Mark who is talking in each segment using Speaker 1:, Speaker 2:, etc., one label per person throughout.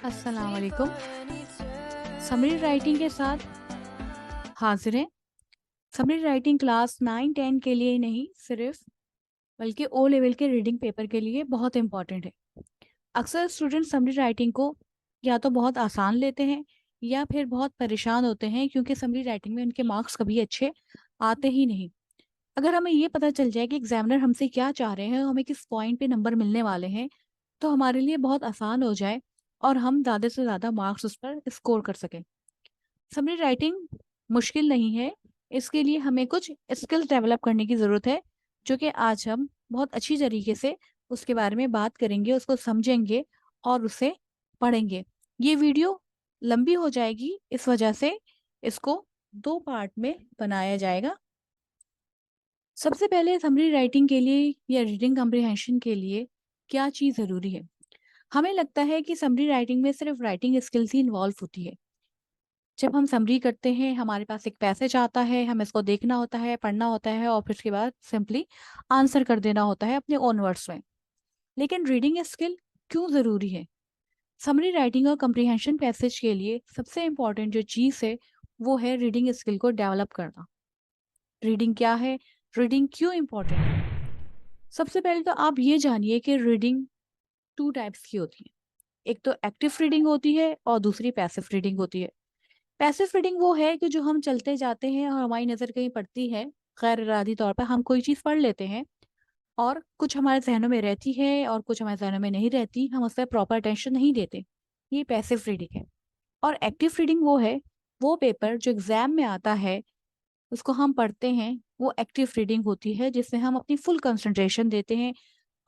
Speaker 1: अस्सलाम वालेकुम। Summary writing के साथ हाजिर हैं। समरी राइटिंग क्लास 9-10 के लिए नहीं सिर्फ बल्कि ओ लेवल के रीडिंग पेपर के लिए बहुत इंपॉर्टेंट है। अक्सर स्टूडेंट समरी राइटिंग को या तो बहुत आसान लेते हैं या फिर बहुत परेशान होते हैं क्योंकि समरी राइटिंग में उनके मार्क्स कभी अच्छे आते ही नहीं। अगर हमें ये पता चल जाए कि एग्जामिनर हमसे क्या चाह रहे हैं और हमें किस पॉइंट पे नंबर मिलने वाले हैं, तो हमारे लिए बहुत आसान हो जाए और हम ज़्यादा से ज़्यादा मार्क्स उस पर स्कोर कर सकें। समरी राइटिंग मुश्किल नहीं है। इसके लिए हमें कुछ स्किल्स डेवलप करने की ज़रूरत है, जो कि आज हम बहुत अच्छी तरीके से उसके बारे में बात करेंगे, उसको समझेंगे और उसे पढ़ेंगे। ये वीडियो लंबी हो जाएगी, इस वजह से इसको 2 पार्ट में बनाया जाएगा। सबसे पहले समरी राइटिंग के लिए या रीडिंग कम्प्रिहेंशन के लिए क्या चीज़ ज़रूरी है? हमें लगता है कि समरी राइटिंग में सिर्फ राइटिंग स्किल्स ही इन्वॉल्व होती है। जब हम समरी करते हैं, हमारे पास एक पैसेज आता है, हमें इसको देखना होता है, पढ़ना होता है और फिर उसके बाद सिंपली आंसर कर देना होता है अपने ओन वर्ड्स में। लेकिन रीडिंग स्किल क्यों ज़रूरी है? समरी राइटिंग और कम्प्रिहेंशन पैसेज के लिए सबसे इम्पोर्टेंट जो चीज़ है, वो है रीडिंग स्किल को डेवलप करना। रीडिंग क्या है? रीडिंग क्यों इम्पोर्टेंट है? सबसे पहले तो आप ये जानिए कि रीडिंग 2 टाइप्स की होती है। एक तो एक्टिव रीडिंग होती है और दूसरी पैसिव रीडिंग होती है। पैसिव रीडिंग वो है कि जो हम चलते जाते हैं और हमारी नज़र कहीं पड़ती है, गैर इरादी तौर पर हम कोई चीज़ पढ़ लेते हैं और कुछ हमारे ज़हनों में रहती है और कुछ हमारे ज़हनों में नहीं रहती, हम उस पे प्रॉपर अटेंशन नहीं देते। ये पैसिव रीडिंग है। और एक्टिव रीडिंग वो है, वो पेपर जो एग्ज़ाम में आता है, उसको हम पढ़ते हैं, वो एक्टिव रीडिंग होती है जिसमें हम अपनी फुल कंसंट्रेशन देते हैं,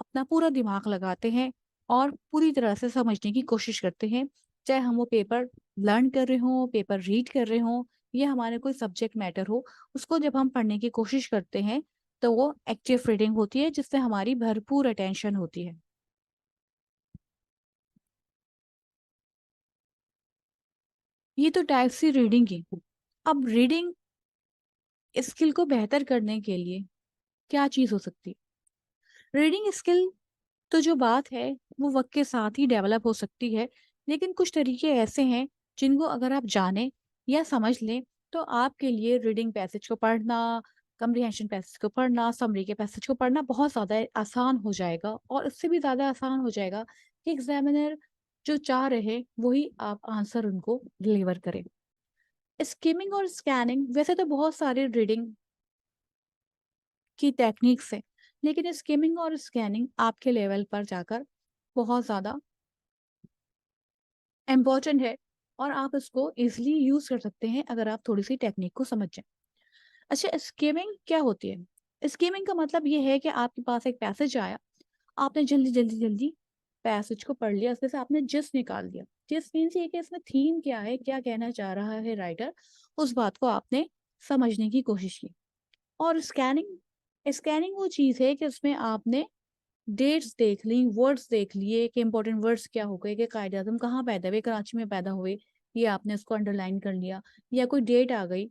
Speaker 1: अपना पूरा दिमाग लगाते हैं और पूरी तरह से समझने की कोशिश करते हैं। चाहे हम वो पेपर लर्न कर रहे हों, पेपर रीड कर रहे हों या हमारा कोई सब्जेक्ट मैटर हो, उसको जब हम पढ़ने की कोशिश करते हैं, तो वो एक्टिव रीडिंग होती है जिससे हमारी भरपूर अटेंशन होती है। ये तो टाइप सी रीडिंग की। अब रीडिंग स्किल को बेहतर करने के लिए क्या चीज़ हो सकती है? रीडिंग स्किल तो जो बात है वो वक्त के साथ ही डेवलप हो सकती है, लेकिन कुछ तरीके ऐसे हैं जिनको अगर आप जानें या समझ लें तो आपके लिए रीडिंग पैसेज को पढ़ना, कम्प्रिहेंशन पैसेज को पढ़ना, समरी के पैसेज को पढ़ना बहुत ज़्यादा आसान हो जाएगा और इससे भी ज़्यादा आसान हो जाएगा कि एग्जामिनर जो चाह रहे वही आप आंसर उनको डिलीवर करें। स्किमिंग और स्कैनिंग वैसे तो बहुत सारे रीडिंग की टेक्निक्स है, लेकिन स्किमिंग और स्कैनिंग आपके लेवल पर जाकर बहुत ज़्यादा इम्पोर्टेंट है और आप इसको इजीली यूज़ कर सकते हैं अगर आप थोड़ी-सी टेक्निक को समझ जाएँ। अच्छा, स्किमिंग क्या होती है? स्किमिंग का मतलब ये है कि आपके पास एक पैसेज आया, आपने जल्दी-जल्दी पैसेज को पढ़ लिया, उसमें से आपने जिस्ट निकाल दिया। जिस्ट मीन्स ये कि इसमें थीम क्या है, क्या कहना चाह रहा है राइटर, उस बात को आपने समझने की कोशिश की। और स्कैनिंग स्कैनिंग वो चीज़ है कि उसमें आपने डेट्स देख ली, वर्ड्स देख लिए कि इंपॉर्टेंट वर्ड्स क्या हो गए, कि कायद-ए-आज़म कहाँ पैदा हुए, कराची में पैदा हुए, ये आपने उसको अंडरलाइन कर लिया। या कोई डेट आ गई,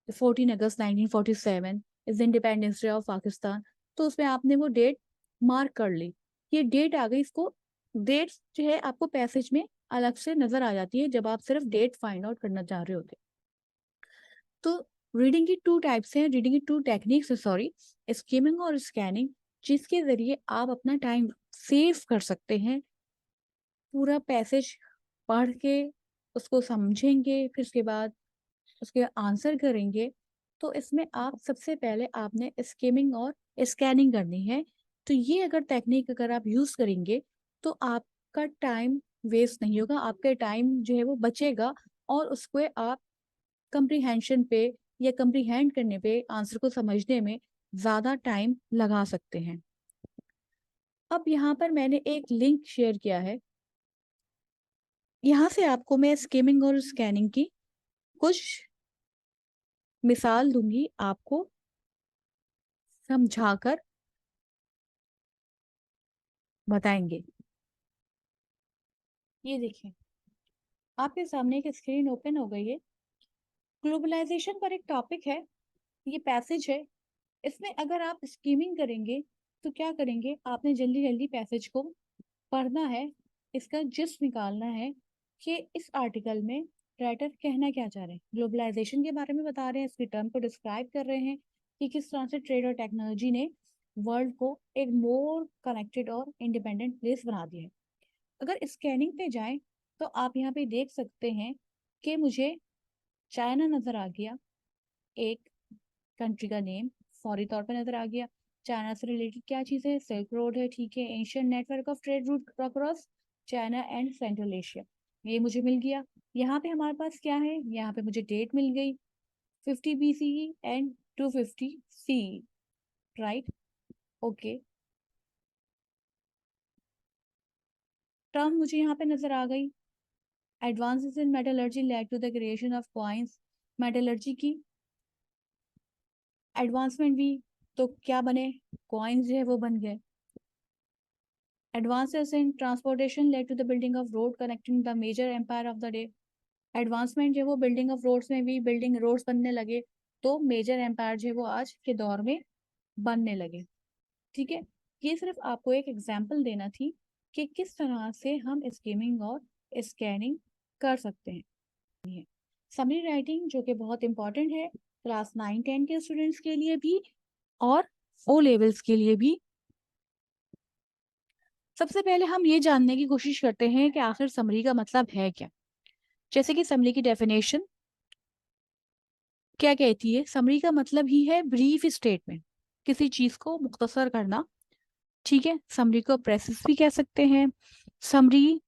Speaker 1: 14 अगस्त 1947 is independence day of Pakistan, तो उसमें आपने वो डेट मार्क कर ली। ये डेट आ गई, इसको डेट्स जो है आपको पैसेज में अलग से नज़र आ जाती है जब आप सिर्फ डेट फाइंड आउट करना चाह रहे होते। तो रीडिंग की 2 टाइप्स हैं, रीडिंग की 2 टेक्निक्स है, सॉरी, स्किमिंग और स्कैनिंग, जिसके ज़रिए आप अपना टाइम सेव कर सकते हैं। पूरा पैसेज पढ़ के उसको समझेंगे, फिर उसके बाद उसके आंसर करेंगे। तो इसमें आप सबसे पहले आपने स्किमिंग और स्कैनिंग करनी है। तो ये अगर टेक्निक अगर आप यूज़ करेंगे, तो आपका टाइम वेस्ट नहीं होगा, आपका टाइम जो है वो बचेगा और उसको आप कम्प्रीहेंशन पे या कम्प्रीहेंड करने पे, आंसर को समझने में ज़्यादा टाइम लगा सकते हैं। अब यहाँ पर मैंने एक लिंक शेयर किया है। यहाँ से आपको मैं स्किमिंग और स्कैनिंग की कुछ मिसाल दूँगी, आपको समझाकर बताएँगे। ये देखिए, आपके सामने एक स्क्रीन ओपन हो गई है। ग्लोबलाइज़ेशन पर एक टॉपिक है, ये पैसेज है। इसमें अगर आप स्किमिंग करेंगे, तो क्या करेंगे, आपने जल्दी-जल्दी पैसेज को पढ़ना है, इसका जिस्ट निकालना है कि इस आर्टिकल में राइटर कहना क्या चाह रहे हैं। ग्लोबलाइजेशन के बारे में बता रहे हैं, इसकी टर्म को डिस्क्राइब कर रहे हैं कि किस तरह से ट्रेड और टेक्नोलॉजी ने वर्ल्ड को एक मोर कनेक्टेड और इंडिपेंडेंट प्लेस बना दिया है। अगर स्कैनिंग पे जाएं तो आप यहाँ पे देख सकते हैं कि मुझे चाइना नजर आ गया, एक कंट्री का नेम फौरी तौर पे नजर आ गया। चाइना से रिलेटेड क्या चीज है, सिल्क रोड है, ठीक है, Asian network of trade route across China and central Asia, ये मुझे मिल गया। यहाँ पे हमारे पास क्या है, यहाँ पे मुझे डेट मिल गई 50 BCE and 250 CE, right, okay. Term मुझे यहाँ पे नजर आ गई, advances in metallurgy led to the creation of coins, metallurgy की एडवांसमेंट भी तो क्या बने, कॉइन्स जो है वो बन गए। Advances in transportation led to the building of road connecting the major empire of the day. Advancement जो है वो बिल्डिंग ऑफ रोड्स में भी बिल्डिंग रोड्स बनने लगे, तो मेजर एम्पायर जो है वो आज के दौर में बनने लगे। ठीक है, ये सिर्फ आपको एक एग्जांपल देना थी कि किस तरह से हम स्कीमिंग और स्कैनिंग कर सकते हैं। समरी राइटिंग जो कि बहुत इंपॉर्टेंट है क्लास 9-10 के स्टूडेंट्स के लिए भी और ओ लेवल्स के लिए भी। सबसे पहले हम ये जानने की कोशिश करते हैं कि आखिर समरी का मतलब है क्या। जैसे कि समरी की डेफिनेशन क्या कहती है, समरी का मतलब ही है ब्रीफ स्टेटमेंट, किसी चीज को मुख्तसर करना। ठीक है, समरी को प्रेसिस भी कह सकते हैं। समरी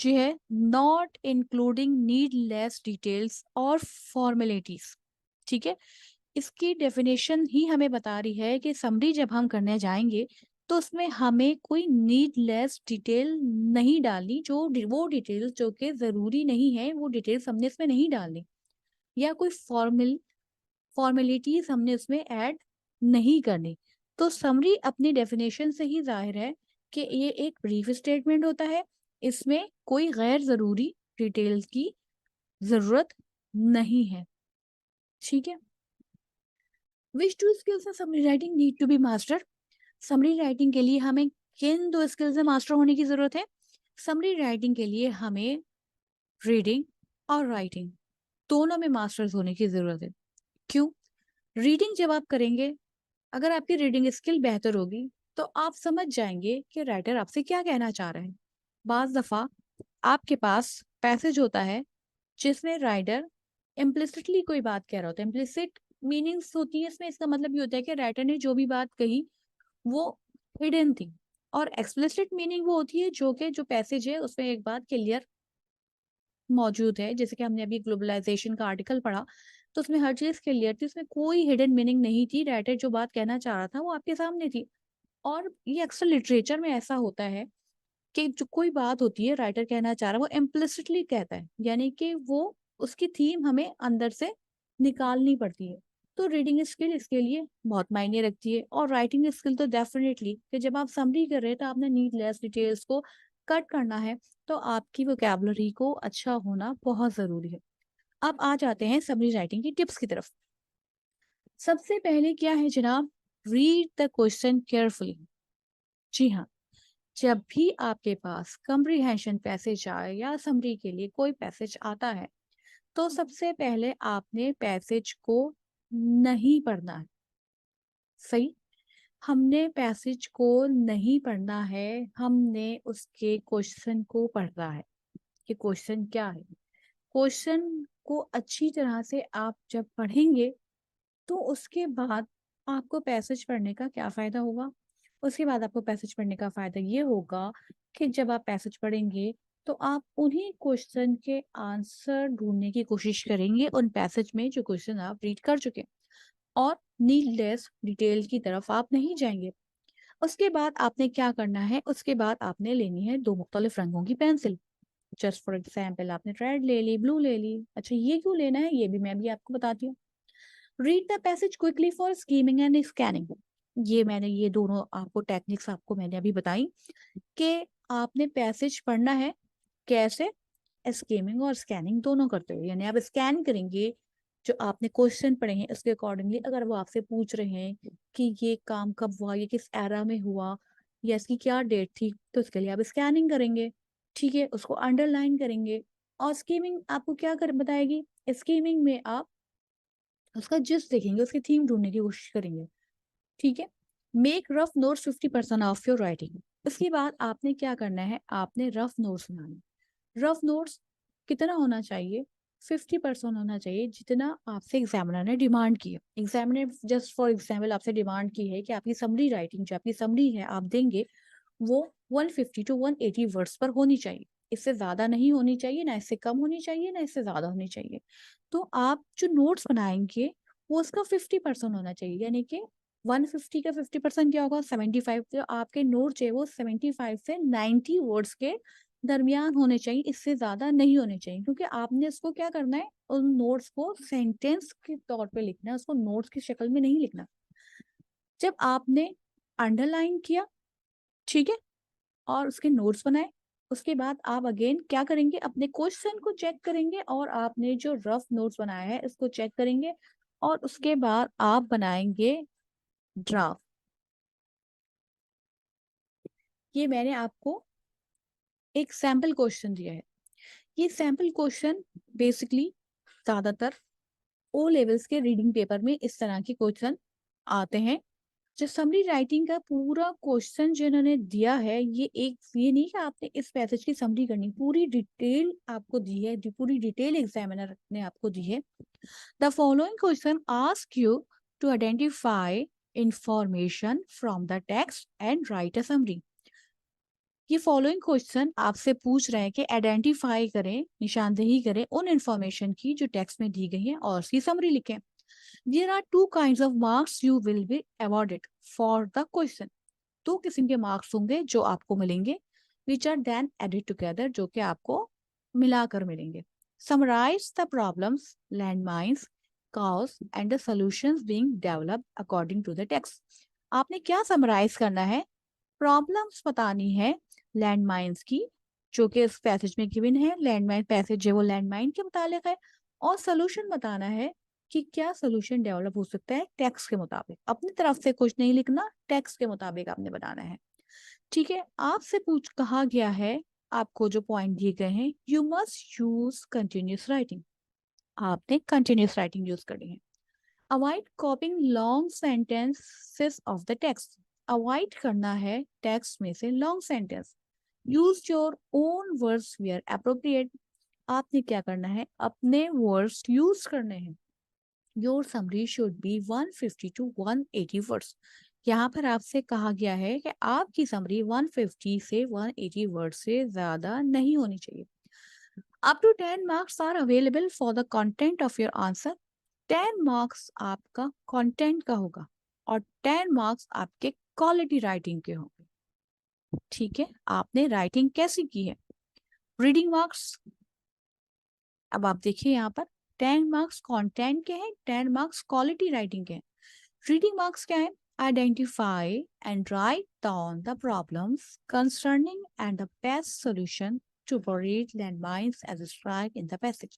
Speaker 1: जो है नॉट इंक्लूडिंग नीडलेस डिटेल्स और फॉर्मेलिटीज। ठीक है, इसकी डेफिनेशन ही हमें बता रही है कि समरी जब हम करने जाएंगे तो उसमें हमें कोई नीडलेस डिटेल नहीं डालनी, जो वो डिटेल्स जो कि ज़रूरी नहीं है वो डिटेल्स हमने इसमें नहीं डालनी, या कोई फॉर्मेलिटीज हमने उसमें ऐड नहीं करनी। तो समरी अपनी डेफिनेशन से ही जाहिर है कि ये एक ब्रीफ स्टेटमेंट होता है, इसमें कोई गैर ज़रूरी डिटेल्स की ज़रूरत नहीं है। ठीक है, which two skills in summary writing need to be mastered. Summary writing के लिए हमें किन दो स्किल्स में मास्टर होने की जरूरत है। समरी राइटिंग के लिए हमें रीडिंग और राइटिंग दोनों में मास्टर्स होने की जरूरत है। क्यों? रीडिंग जब आप करेंगे, अगर आपकी रीडिंग स्किल बेहतर होगी तो आप समझ जाएंगे कि राइटर आपसे क्या कहना चाह रहे हैं। बाज दफा आपके पास पैसेज होता है जिसमें राइटर इम्प्लिसिटली कोई बात कह रहा होता है, इम्प्लिसिट मीनिंग्स होती है इसमें, इसका मतलब ये होता है कि राइटर ने जो भी बात कही वो हिडन थी, और एक्सप्लिसिट मीनिंग वो होती है जो कि जो पैसेज है उसमें एक बात क्लियर मौजूद है। जैसे कि हमने अभी ग्लोबलाइजेशन का आर्टिकल पढ़ा तो उसमें हर चीज क्लियर थी, उसमें कोई हिडन मीनिंग नहीं थी, राइटर जो बात कहना चाह रहा था वो आपके सामने थी। और ये अक्सर लिटरेचर में ऐसा होता है कि जो कोई बात होती है राइटर कहना चाह रहा है वो इम्प्लिसिटली कहता है, यानी कि वो उसकी थीम हमें अंदर से निकालनी पड़ती है। तो रीडिंग स्किल इसके लिए बहुत मायने रखती है, और राइटिंग स्किल तो डेफिनेटली कि जब आप समरी कर रहे हैं तो आपने नीडलेस डिटेल्स को कट करना है, तो आपकी वोकैबुलरी को अच्छा होना बहुत जरूरी है। अब आ जाते हैं समरी राइटिंग की टिप्स की तरफ। सबसे पहले क्या है जनाब, रीड द क्वेश्चन केयरफुली। जी हाँ, जब भी आपके पास कम्प्रीहेंशन पैसेज आए या समरी के लिए कोई पैसेज आता है तो सबसे पहले आपने पैसेज को नहीं पढ़ना है। सही, हमने पैसेज को नहीं पढ़ना है, हमने उसके क्वेश्चन को पढ़ना है कि क्वेश्चन क्या है। क्वेश्चन को अच्छी तरह से आप जब पढ़ेंगे तो उसके बाद आपको पैसेज पढ़ने का क्या फायदा होगा। उसके बाद आपको पैसेज पढ़ने का फायदा ये होगा कि जब आप पैसेज पढ़ेंगे तो आप उन्हीं क्वेश्चन के आंसर ढूंढने की कोशिश करेंगे उन पैसेज में जो क्वेश्चन आप रीड कर चुके हैं, और नीडलेस डिटेल की तरफ आप नहीं जाएंगे। उसके बाद आपने क्या करना है, उसके बाद आपने लेनी है दो मुख्तलिफ रंगों की पेंसिल। जस्ट फॉर एग्जाम्पल आपने रेड ले ली, ब्लू ले ली। अच्छा, ये क्यों लेना है ये भी मैं भी आपको बताती हूँ। Read the passage quickly for skimming and scanning. ये मैंने ये दोनों आपको टेक्निक्स आपको मैंने अभी बताई कि आपने पैसेज पढ़ना है कैसे, स्कीमिंग और स्कैनिंग दोनों करते हुए। यानी आप स्कैन करेंगे जो आपने क्वेश्चन पढ़े हैं उसके अकॉर्डिंगली। अगर वो आपसे पूछ रहे हैं कि ये काम कब हुआ, ये किस एरा में हुआ, यस की क्या डेट थी, तो इसके लिए आप स्कैनिंग करेंगे, ठीक है, उसको अंडरलाइन करेंगे। और स्कीमिंग आपको क्या कर बताएगी, स्कीमिंग में आप उसका जिस्ट देखेंगे, उसकी थीम ढूंढने की कोशिश करेंगे, ठीक है। Make rough notes 50% of your writing. इसके बाद आपने क्या करना है, आपने रफ नोट्स बनाने। रफ नोट्स कितना होना चाहिए, 50% होना चाहिए, जितना आपसे एग्जामिनर ने डिमांड की है। एग्जामिनर जस्ट फॉर एग्जाम्पल आपसे डिमांड की है कि आपकी समरी राइटिंग, जो आपकी समरी है आप देंगे, वो 150 टू 180 वर्ड्स पर होनी चाहिए। इससे ज्यादा नहीं होनी चाहिए, ना इससे कम होनी चाहिए, ना इससे ज्यादा होनी चाहिए। तो आप जो नोट्स बनाएंगे वो उसका 50% होना चाहिए, यानी कि 150 का 50% क्या होगा, 75। तो आपके नोट्स है वो 75 से 90 वर्ड्स के दरमियान होने चाहिए, इससे ज्यादा नहीं होने चाहिए। क्योंकि आपने इसको क्या करना है, उन नोट्स को सेंटेंस के तौर पे लिखना है, उसको नोट्स की शक्ल में नहीं लिखना। जब आपने अंडरलाइन किया, ठीक है, और उसके नोट्स बनाए, उसके बाद आप अगेन क्या करेंगे, अपने क्वेश्चन को चेक करेंगे और आपने जो रफ नोट्स बनाया है इसको चेक करेंगे, और उसके बाद आप बनाएंगे ड्राफ्ट। ये मैंने आपको एक सैम्पल क्वेश्चन दिया है। ये सैम्पल क्वेश्चन बेसिकली ज्यादातर ओ लेवल्स के रीडिंग पेपर में इस तरह के क्वेश्चन आते हैं। जो समरी राइटिंग का पूरा क्वेश्चन जो इन्होंने दिया है, ये नहीं कि आपने इस पैसेज की समरी करनी, पूरी डिटेल आपको दी है, पूरी डिटेल एग्जामिनर ने आपको दी है। The following question ask you to identify information from the text and write a summary. ये फॉलोइंग क्वेश्चन आपसे पूछ रहे हैं कि आइडेंटिफाई करें, निशानदेही करें उन इंफॉर्मेशन की जो टेक्स्ट में दी गई है, और उसकी समरी लिखें। There are two kinds of marks you will be awarded for the question. दो किस्म के मार्क्स होंगे जो आपको मिलेंगे, which are then added together, जो कि आपको मिलाकर मिलेंगे। Summarize the problems, landmines, cause and the solutions being developed according to the text. आपने क्या समराइज करना है, प्रॉब्लम्स बतानी है लैंडमाइंस की, जो कि इस पैसेज में गिवन है। लैंडमाइन पैसेज है वो लैंडमाइन के मुतालिक है, और सोल्यूशन बताना है कि क्या सोल्यूशन डेवलप हो सकता है टेक्स्ट के मुताबिक। अपनी तरफ से कुछ नहीं लिखना, टेक्स्ट के मुताबिक आपने बनाना है, ठीक है। आपसे पूछ कहा गया है, आपको जो पॉइंट दिए गए हैं, you must use continuous writing. आपने कंटिन्यूस राइटिंग यूज करनी है। Avoid copying long sentences of the text. Avoid करना है टेक्स्ट में से long sentence. Use your own words where appropriate. आपने क्या करना है, अपने वर्ड्स यूज करने हैं। Your summary should be 150 to 180 words. यहाँ पर आपसे कहा गया है कि आपकी समरी 150 से 180 वर्ड से ज्यादा नहीं होनी चाहिए। Up to 10 marks are available for the content of your answer. 10 marks आपका कंटेंट का होगा, और 10 मार्क्स आपके क्वालिटी राइटिंग के होंगे, ठीक है। आपने राइटिंग कैसी की है, रीडिंग मार्क्स। अब आप देखिए यहाँ पर 10 मार्क्स कंटेंट के हैं, 10 मार्क्स क्वालिटी राइटिंग के हैं। रीडिंग मार्क्स क्या है, identify and write down the problems concerning and the best solution to buried landmines as described in the passage.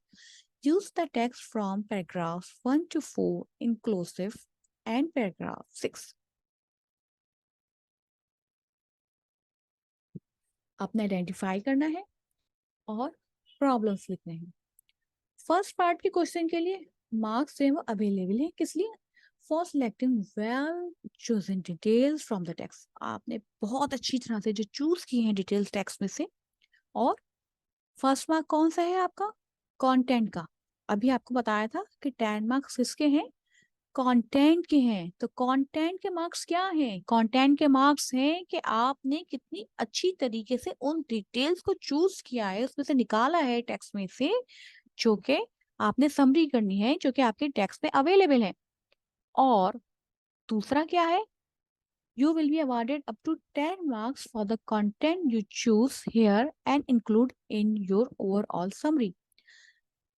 Speaker 1: Use the text from paragraphs 1 to 4 inclusive and paragraph 6. आपने identify करना है और problems लिखने हैं। First part के question के लिए marks जो है वो अवेलेबल है, किस लिए, for selecting well chosen details from the text. आपने बहुत अच्छी तरह से जो चूज किए हैं डिटेल्स टेक्स्ट में से। और फर्स्ट मार्क कौन सा है आपका, कंटेंट का। अभी आपको बताया था कि 10 मार्क्स किसके हैं, कंटेंट के हैं। तो कंटेंट के मार्क्स क्या हैं, कंटेंट के मार्क्स हैं कि आपने कितनी अच्छी तरीके से उन डिटेल्स को चूज किया है, उसमें से निकाला है टेक्स्ट में से, जो कि आपने समरी करनी है, जो कि आपके टेक्स्ट में अवेलेबल है। और दूसरा क्या है, you will be awarded up to 10 marks for the content you choose here and include in your overall summary.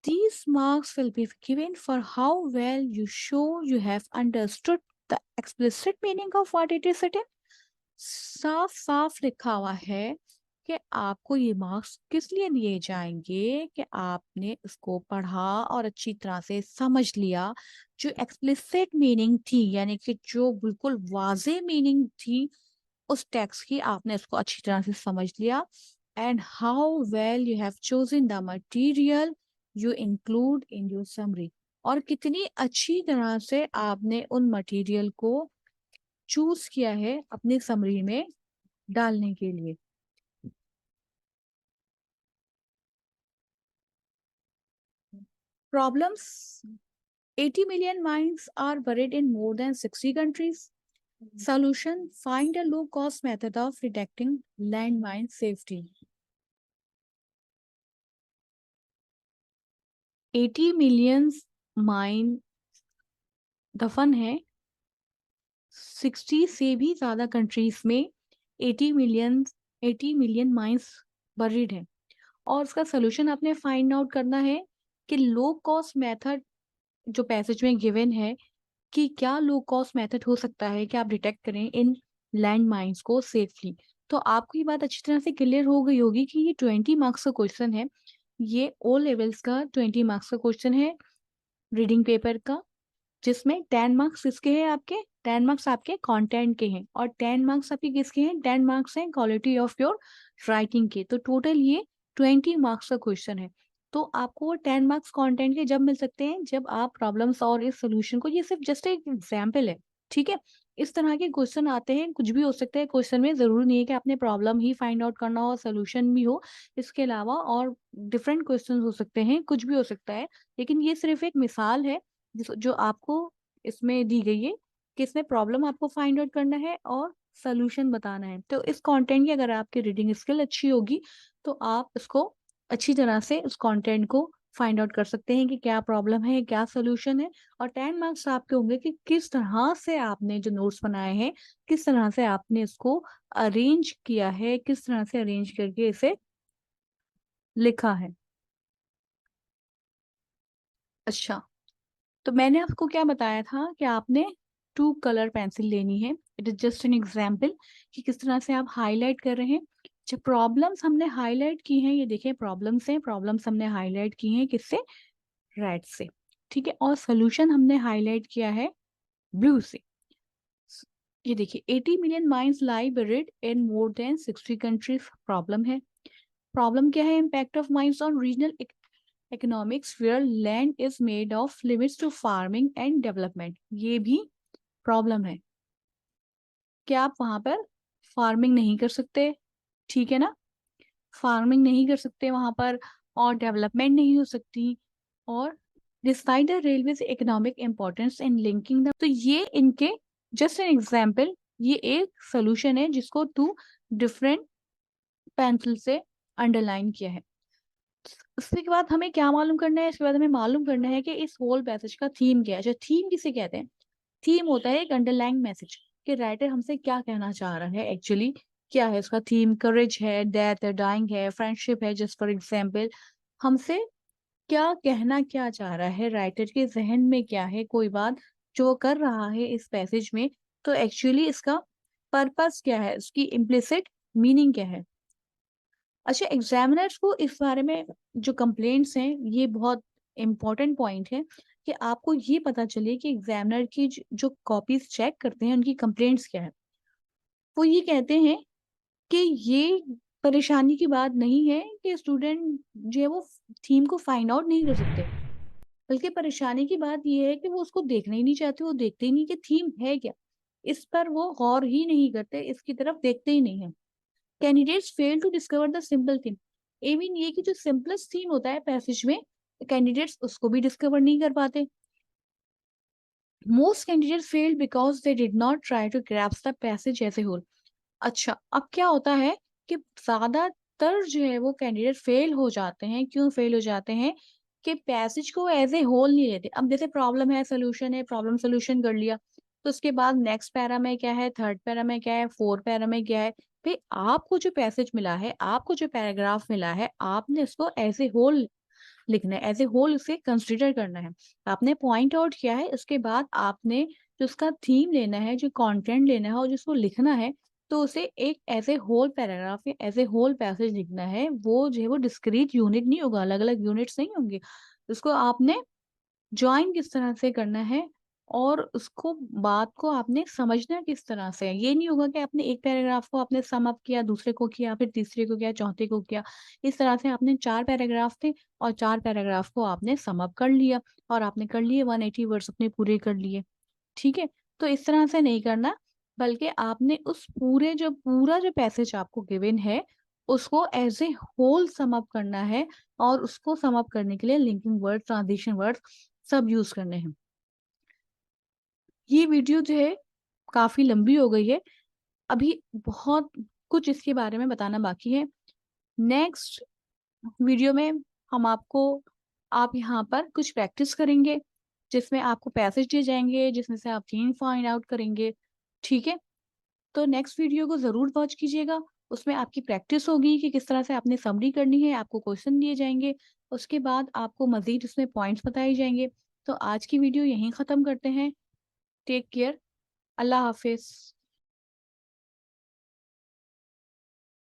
Speaker 1: These marks will be given for how well you show you have understood the explicit meaning of what it is written. साफ साफ लिखा हुआ है कि आपको ये marks किस लिए दिए जाएंगे, कि आपने इसको पढ़ा और अच्छी तरह से समझ लिया। जो एक्सप्लिसिट मीनिंग थी, यानी कि जो बिल्कुल वाजे मीनिंग थी उस टेक्स्ट की आपने इसको अच्छी तरह से समझ लिया, and how well you have chosen the material you include in your summary, और कितनी अच्छी तरह से आपने उन मटेरियल को चूज किया है अपनी समरी में डालने के लिए। Problems: 80 million mines are buried in more than 60 countries. Solution: find a low cost method of detecting landmine safety. 80 million mine दफन है 60 से भी ज्यादा कंट्रीज में। 80 मिलियन माइंस बरीड है, और उसका सोल्यूशन आपने फाइंड आउट करना है कि लो कॉस्ट मेथड जो पैसेज में गिवन है, कि क्या लो कॉस्ट मेथड हो सकता है कि आप डिटेक्ट करें इन लैंड माइंस को सेफली। तो आपको ये बात अच्छी तरह से क्लियर हो गई होगी कि ये 20 मार्क्स का क्वेश्चन है, ये ओ लेवल्स का 20 मार्क्स का क्वेश्चन है रीडिंग पेपर का, जिसमें 10 मार्क्स किसके हैं आपके, 10 मार्क्स आपके कंटेंट के हैं, और 10 मार्क्स आपके किसके हैं, 10 मार्क्स हैं क्वालिटी ऑफ योर राइटिंग के। तो टोटल ये 20 मार्क्स का क्वेश्चन है। तो आपको 10 मार्क्स कंटेंट के जब मिल सकते हैं जब आप प्रॉब्लम्स और इस सोल्यूशन को, ये सिर्फ जस्ट एक एग्जाम्पल है, ठीक है। इस तरह के क्वेश्चन आते हैं, कुछ भी हो सकता है क्वेश्चन में, जरूरी नहीं है कि आपने प्रॉब्लम ही फाइंड आउट करना हो, सोल्यूशन भी हो। इसके अलावा और डिफरेंट क्वेश्चन हो सकते हैं, कुछ भी हो सकता है, लेकिन ये सिर्फ एक मिसाल है जो आपको इसमें दी गई है कि इसमें प्रॉब्लम आपको फाइंड आउट करना है और सोल्यूशन बताना है। तो इस कंटेंट की अगर आपकी रीडिंग स्किल अच्छी होगी तो आप इसको अच्छी तरह से उस कंटेंट को फाइंड आउट कर सकते हैं कि क्या प्रॉब्लम है, क्या सोल्यूशन है। और 10 मार्क्स आपके होंगे कि किस तरह से आपने जो नोट्स बनाए हैं, किस तरह से आपने इसको अरेंज किया है, किस तरह से अरेंज करके इसे लिखा है। अच्छा, तो मैंने आपको क्या बताया था कि आपने 2 कलर पेंसिल लेनी है। It is just an example कि किस तरह से आप हाईलाइट कर रहे हैं। जो प्रॉब्लम्स हमने हाईलाइट की हैं, ये देखिए प्रॉब्लम्स हैं, प्रॉब्लम्स हमने हाईलाइट की हैं किससे, रेड से, ठीक है। और सोल्यूशन हमने हाईलाइट किया है ब्लू से। ये देखिए 80 मिलियन माइंस लाई बरीड इन मोर देन 60 कंट्रीज, प्रॉब्लम है। प्रॉब्लम क्या है, impact of mines on regional economics where land is made of limits to farming and development, ये भी प्रॉब्लम है कि आप वहां पर फार्मिंग नहीं कर सकते, ठीक है ना, फार्मिंग नहीं कर सकते वहां पर, और डेवलपमेंट नहीं हो सकती। और despite the railways economic importance in linking the, तो ये इनके जस्ट एन एग्जाम्पल, ये एक सोल्यूशन है जिसको 2 डिफरेंट पेंसिल से अंडरलाइन किया है। उसके बाद हमें क्या मालूम करना है, इसके बाद हमें मालूम करना है कि इस होल पैसेज का थीम क्या है। जो थीम किसे कहते हैं, थीम होता है एक अंडरलाइंग मैसेज कि राइटर हमसे क्या कहना चाह रहा है एक्चुअली, क्या है इसका थीम, करेज है, डेथ है, डाइंग है, फ्रेंडशिप है, जस्ट फॉर एग्जाम्पल, हमसे क्या कहना क्या चाह रहा है, राइटर के जहन में क्या है, कोई बात जो कर रहा है इस पैसेज में, तो एक्चुअली इसका पर्पस क्या है, उसकी इम्प्लिसिट मीनिंग क्या है। अच्छा, एग्जामिनर्स को इस बारे में जो कंप्लेंट्स हैं, ये बहुत इंपॉर्टेंट पॉइंट है कि आपको ये पता चले कि एग्जामिनर की जो कॉपीज चेक करते हैं उनकी कंप्लेंट्स क्या है। वो ये कहते हैं कि ये परेशानी की बात नहीं है कि स्टूडेंट जो है वो थीम को फाइंड आउट नहीं कर सकते, बल्कि परेशानी की बात ये है कि वो उसको देखना ही नहीं चाहते, वो देखते ही नहीं कि थीम है क्या, इस पर वो गौर ही नहीं करते, इसकी तरफ देखते ही नहीं है। Candidates fail to discover the simple theme, I mean ये कि जो सिंपलेस्ट थीम होता है पैसेज में, कैंडिडेट्स उसको भी डिस्कवर नहीं कर पाते। Most candidates failed because they did not try to grasp the passage as a whole. अच्छा, अब क्या होता है कि ज्यादातर जो है वो कैंडिडेट फेल हो जाते हैं, क्यों फेल हो जाते हैं, कि पैसेज को एज ए होल नहीं लेते। अब जैसे प्रॉब्लम है, सोल्यूशन है, प्रॉब्लम सोल्यूशन कर लिया, तो उसके बाद नेक्स्ट पैरा में क्या है, थर्ड पैरा में क्या है, फोर्थ पैरा में क्या है, भाई आपको जो पैसेज मिला है, आपको जो पैराग्राफ मिला है, आपने इसको एज ए होल लिखना है, एज ए होल उसे कंसिडर करना है। आपने पॉइंट आउट किया है, उसके बाद आपने जो उसका थीम लेना है, जो कंटेंट लेना है और जिसको लिखना है, तो उसे एक एज ए होल पैराग्राफ या एज ए होल पैसेज लिखना है। वो जो है वो डिस्क्रीट यूनिट नहीं होगा, अलग अलग यूनिट्स नहीं होंगे। उसको आपने ज्वाइन किस तरह से करना है, और उसको बात को आपने समझना किस तरह से है। ये नहीं होगा कि आपने एक पैराग्राफ को आपने सम अप किया, दूसरे को किया, फिर तीसरे को किया, चौथे को किया। इस तरह से आपने 4 पैराग्राफ थे और 4 पैराग्राफ को आपने सम अप कर लिया और आपने कर लिए 180 वर्ड्स अपने पूरे कर लिए। ठीक है? तो इस तरह से नहीं करना, बल्कि आपने उस पूरा जो पैसेज आपको गिवन है, उसको as a whole sum up करना है और उसको सम अप करने के लिए लिंकिंग वर्ड, ट्रांजिशन वर्ड्स सब यूज़ करने हैं। ये वीडियो जो है काफ़ी लंबी हो गई है। अभी बहुत कुछ इसके बारे में बताना बाकी है। नेक्स्ट वीडियो में हम आपको आप यहाँ पर कुछ प्रैक्टिस करेंगे, जिसमें आपको पैसेज दिए जाएँगे, जिसमें से आप थीम फाइंड आउट करेंगे, ठीक है? तो नेक्स्ट वीडियो को ज़रूर वॉच कीजिएगा। उसमें आपकी प्रैक्टिस होगी कि किस तरह से आपने समरी करनी है, आपको क्वेश्चन दिए जाएँगे, उसके बाद आपको मज़ीद उसमें पॉइंट्स बताए जाएँगे। तो आज की वीडियो यहीं ख़त्म करते हैं। Take care. अल्लाह हाफ़िज़।